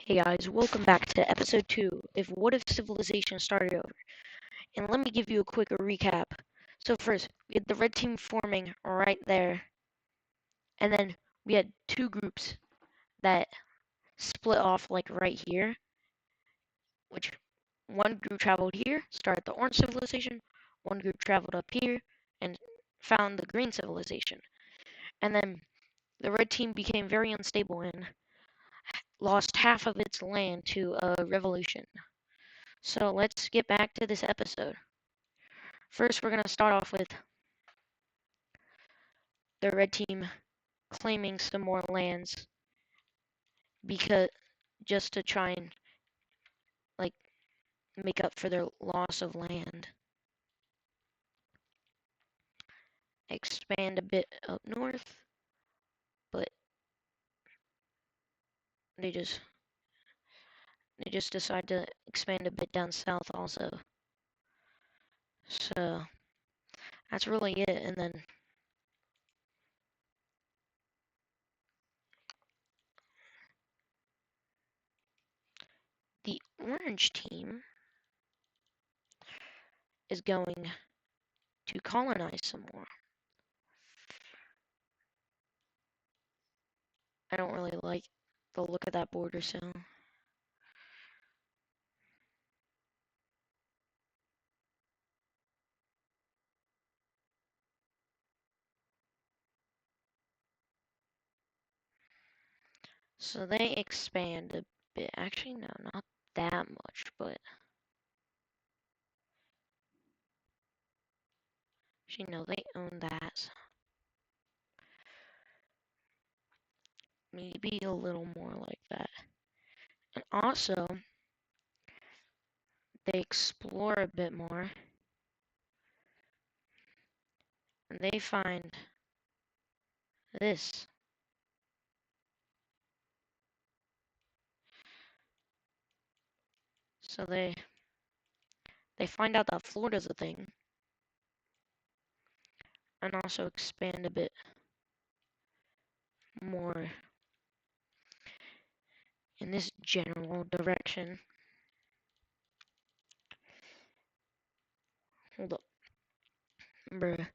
Hey guys, welcome back to episode 2 of What If Civilization Started Over? And let me give you a quick recap. So first, we had the red team forming right there, and then we had two groups that split off like right here, which one group traveled here, started the orange civilization, one group traveled up here and found the green civilization. And then the red team became very unstable and lost half of its land to a revolution. So let's get back to this episode. First, we're going to start off with the red team claiming some more lands because just to try and like make up for their loss of land. Expand a bit up north, but they just decide to expand a bit down south also. So that's really it. And then the orange team is going to colonize some more. I don't really like the look of that border, so they expand a bit. Actually, no, not that much, but actually, no, they own that. Maybe a little more like that. And also, they explore a bit more. And they find this. So they find out that Florida's a thing. And also expand a bit more in this general direction. Hold up. Bruh.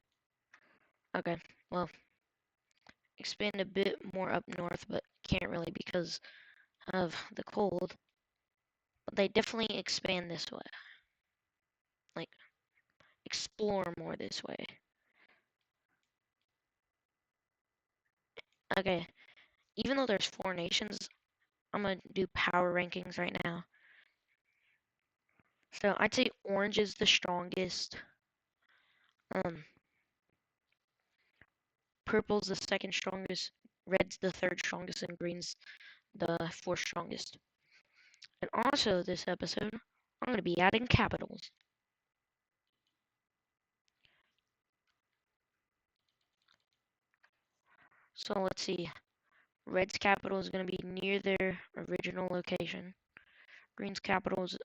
Okay, well, expand a bit more up north, but can't really because of the cold. But they definitely expand this way. Like, explore more this way. Okay, even though there's 4 nations, I'm gonna do power rankings right now. So I'd say orange is the strongest. Purple's the second strongest. Red's the third strongest, and green's the fourth strongest. And also this episode, I'm gonna be adding capitals. So let's see. Red's capital is gonna be near their original location. Green's capital is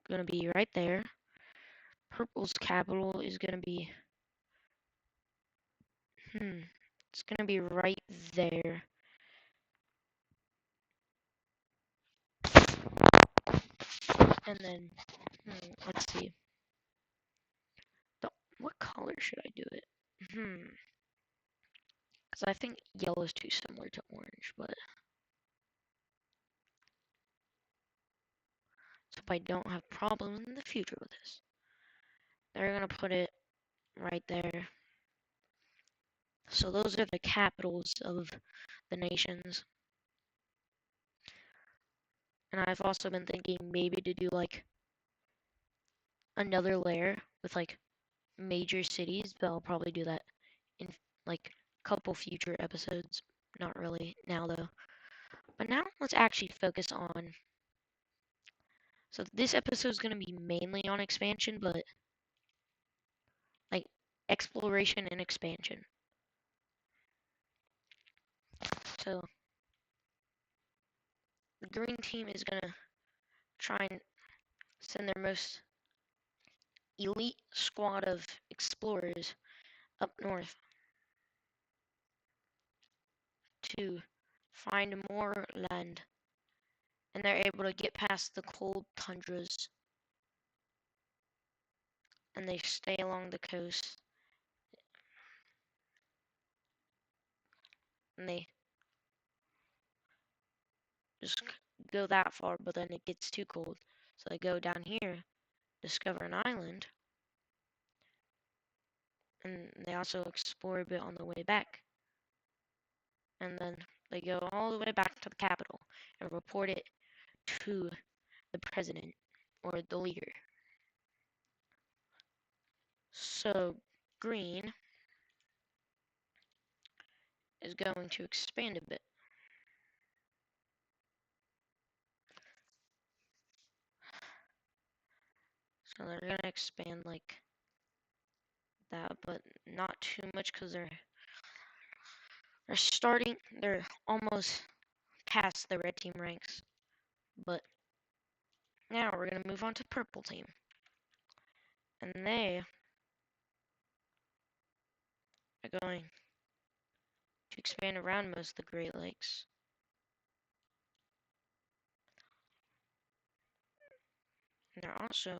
gonna be right there. Purple's capital is gonna be it's gonna be right there. And then let's see. What color should I do it? Because I think yellow is too similar to orange, but so if I don't have problems in the future with this, they're gonna put it right there. So those are the capitals of the nations. And I've also been thinking maybe to do like another layer with like major cities, but I'll probably do that in like a couple future episodes. Not really now though. But now let's actually focus on. So this episode is going to be mainly on expansion, but like exploration and expansion. So the green team is going to try and send their most elite squad of explorers up north to find more land. And and they're able to get past the cold tundras, and they stay along the coast, and they just go that far, but then it gets too cold. So they go down here, discover an island, and they also explore a bit on the way back. And then they go all the way back to the capital and report it to the president or the leader. So green is going to expand a bit. So they're going to expand like that, but not too much because they're almost past the red team ranks. But now we're going to move on to purple team. And they are going to expand around most of the Great Lakes. And they're also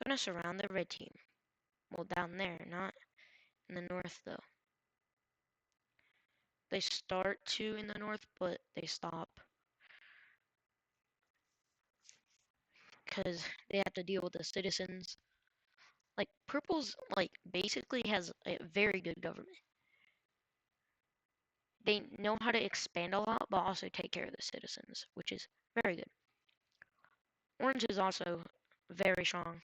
going to surround the red team. Well, down there, not in the north though. They start to in the north, but they stop because they have to deal with the citizens. Like purple's like basically has a very good government. They know how to expand a lot, but also take care of the citizens, which is very good. Orange is also very strong.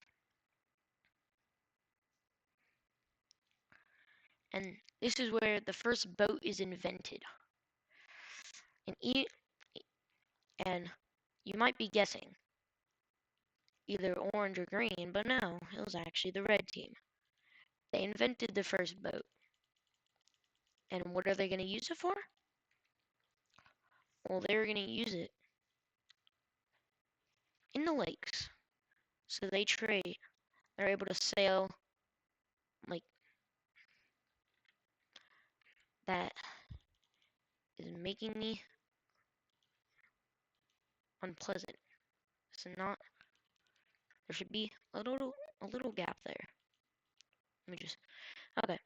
And this is where the first boat is invented. And, and you might be guessing either orange or green, but no, it was actually the red team. They invented the first boat. And what are they going to use it for? Well, they're going to use it in the lakes. So they trade. They're able to sail like that is making me unpleasant. So not there should be a little gap there. Let me just okay.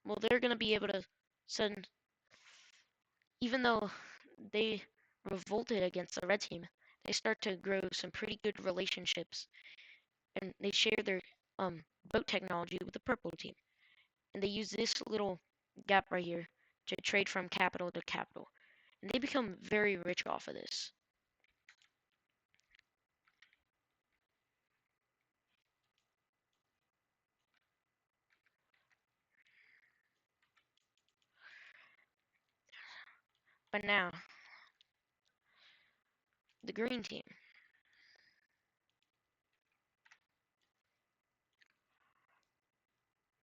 Well, they're gonna be able to send even though they revolted against the red team, they start to grow some pretty good relationships, and they share their boat technology with the purple team, and they use this little gap right here to trade from capital to capital, and they become very rich off of this. But now, the green team.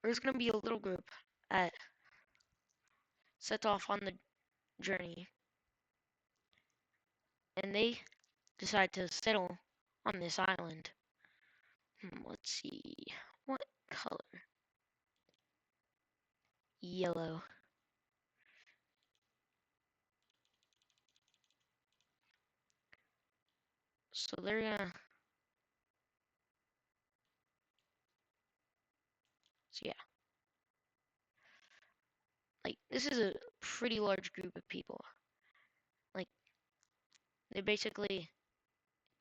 There's going to be a little group that sets off on the journey, and they decide to settle on this island. Let's see. What color? Yellow. So they're gonna. So yeah. Like, this is a pretty large group of people. Like, they basically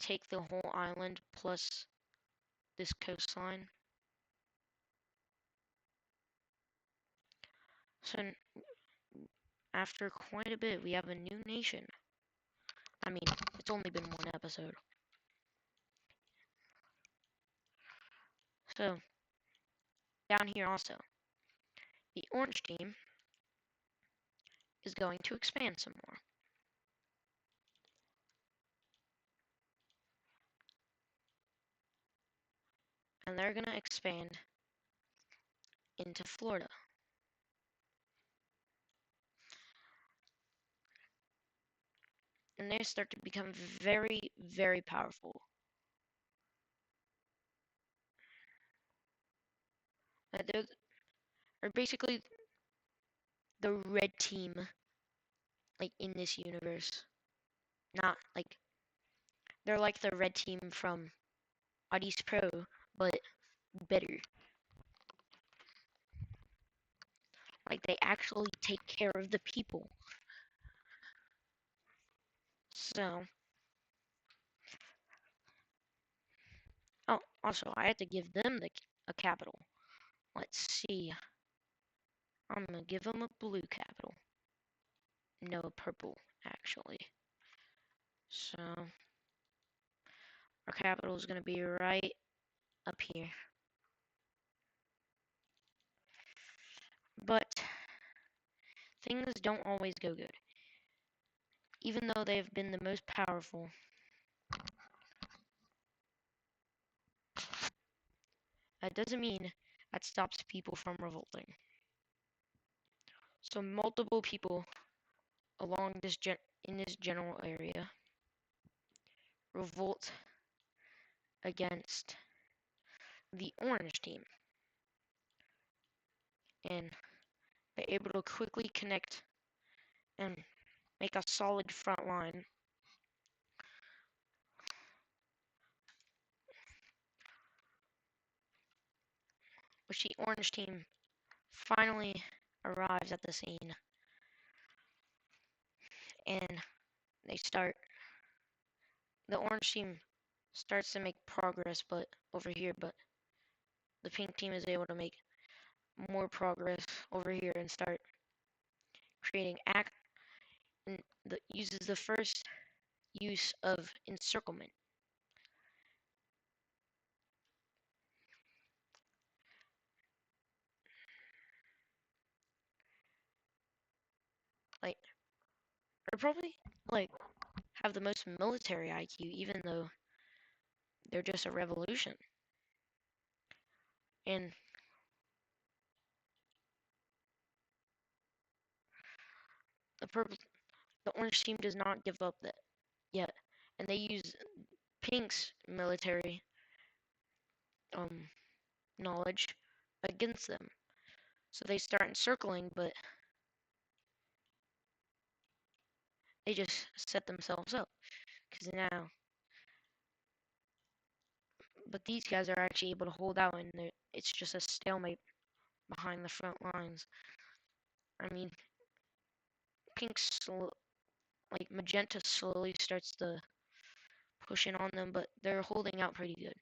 take the whole island plus this coastline. So after quite a bit, we have a new nation. I mean, it's only been one episode. So, down here also, the orange team is going to expand some more. And they're going to expand into Florida. And they start to become very, very powerful. They're basically the red team, like in this universe. not like they're like the red team from AdizzPro, but better. Like they actually take care of the people. So, oh, also I had to give them a capital. Let's see. I'm gonna give them a blue capital. No, purple actually. So our capital is gonna be right up here. But things don't always go good. Even though they've been the most powerful, that doesn't mean that stops people from revolting. So multiple people along in this general area revolt against the orange team, and they're able to quickly connect and make a solid front line. Which the orange team finally arrives at the scene, and they start. The orange team starts to make progress, but over here, but the pink team is able to make more progress over here and start creating and uses the first use of encirclement. Like they're probably like have the most military IQ, even though they're just a revolution. And the purple, the orange team does not give up that yet, and they use pink's military um knowledge against them. So they start encircling, but they just set themselves up. Because now, but these guys are actually able to hold out, and it's just a stalemate behind the front lines. I mean, like magenta slowly starts to push in on them, but they're holding out pretty good.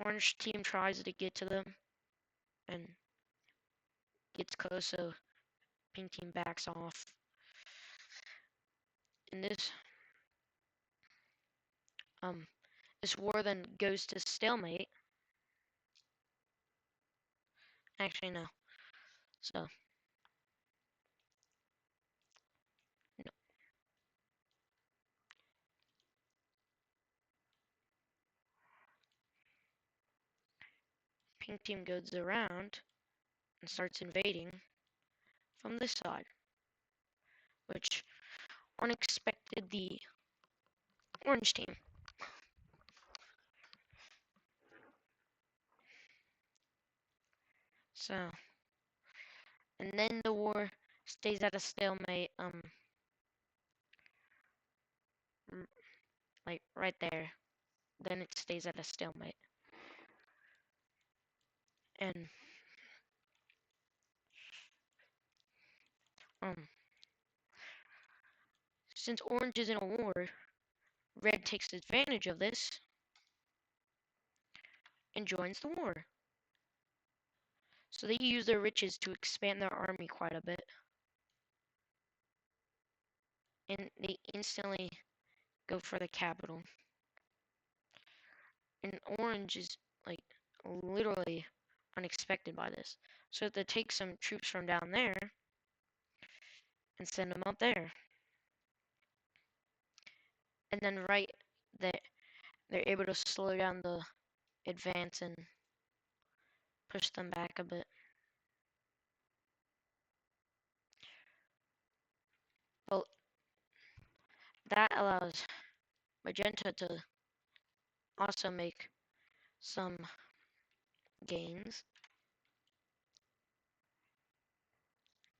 Orange team tries to get to them and gets close, so pink team backs off. And um this war then goes to stalemate. Actually no. So no. Pink team goes around and starts invading from this side, which unexpected the orange team. So, and then the war stays at a stalemate, like right there. Then it stays at a stalemate. And, um, since orange is in a war, red takes advantage of this and joins the war. So they use their riches to expand their army quite a bit. And they instantly go for the capital. And orange is like literally unexpected by this. So they take some troops from down there and send them up there. And then right there, they're able to slow down the advance and push them back a bit. Well, that allows magenta to also make some gains.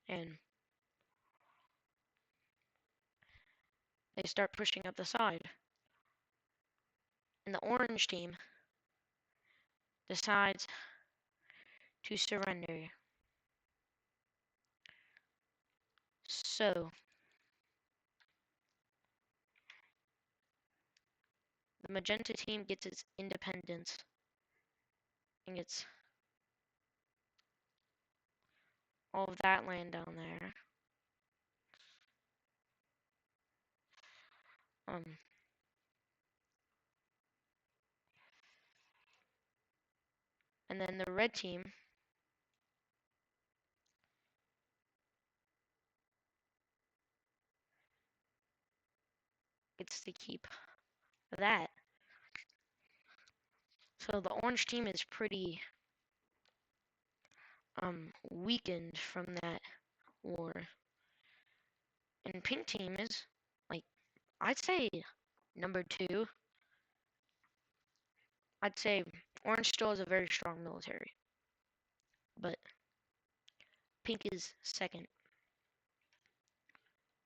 And they start pushing up the side. And the orange team decides to surrender. So, the magenta team gets its independence and gets all of that land down there. And then the red team gets to keep that. So the orange team is pretty weakened from that war. And pink team is like, I'd say number 2. I'd say orange still has a very strong military, but pink is second.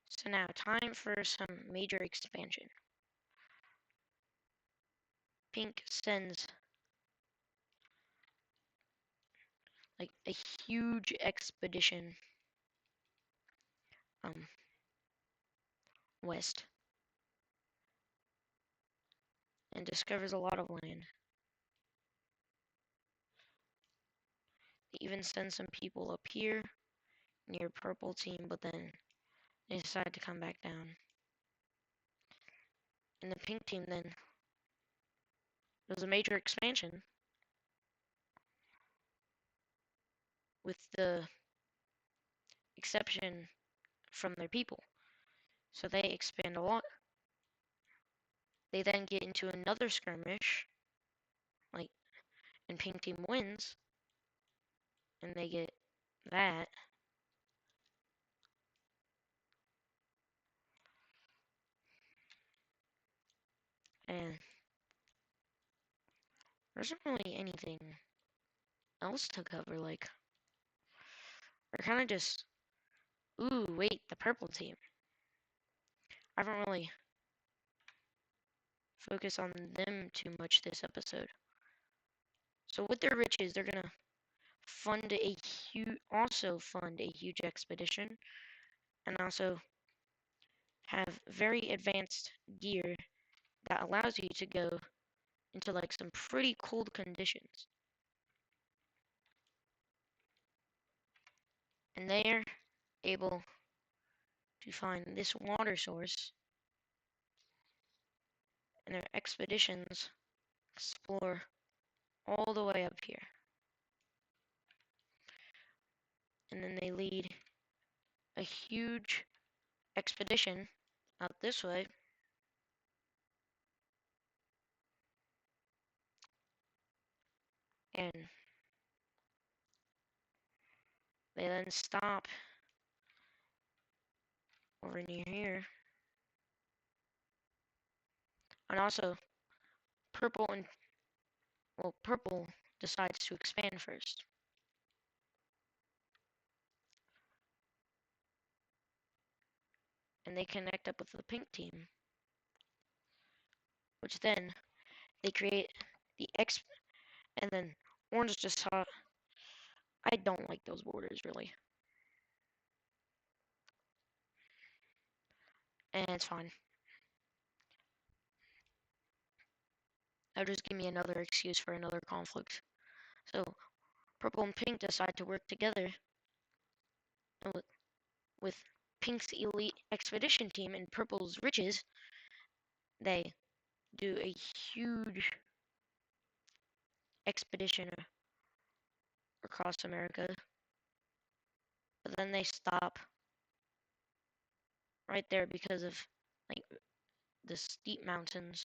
So now time for some major expansion. Pink sends like a huge expedition west and discovers a lot of land. They even send some people up here near purple team, but then they decide to come back down. And the pink team then does a major expansion with the exception from their people. So they expand a lot. They then get into another skirmish, like, and pink team wins, and they get that. And there isn't really anything else to cover, like, we're kind of just, ooh, wait, the purple team. I haven't really focused on them too much this episode. So with their riches, they're gonna also fund a huge expedition, and also have very advanced gear that allows you to go into like some pretty cold conditions. And they're able to find this water source, and their expeditions explore all the way up here. And then they lead a huge expedition out this way. And they then stop over near here. And also, purple decides to expand first. And they connect up with the pink team, which then they create the and then orange just saw. I don't like those borders really, and it's fine. That'll just give me another excuse for another conflict. So purple and pink decide to work together, and with pink's elite expedition team and purple's riches, they do a huge expedition across America. But then they stop right there because of like the steep mountains.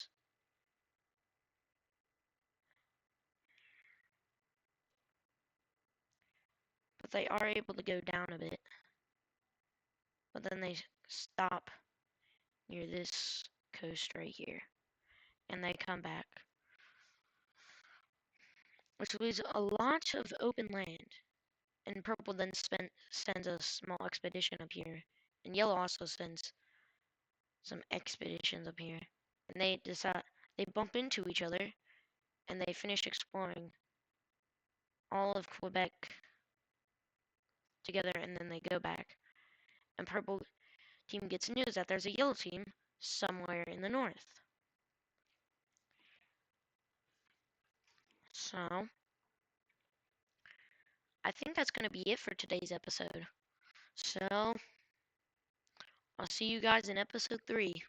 But they are able to go down a bit. But then they stop near this coast right here. And they come back. Which leaves a lot of open land. And purple then sends a small expedition up here. And yellow also sends some expeditions up here. And they bump into each other and they finish exploring all of Quebec together and then they go back. And purple team gets news that there's a yellow team somewhere in the north. So, I think that's going to be it for today's episode. So, I'll see you guys in episode 3.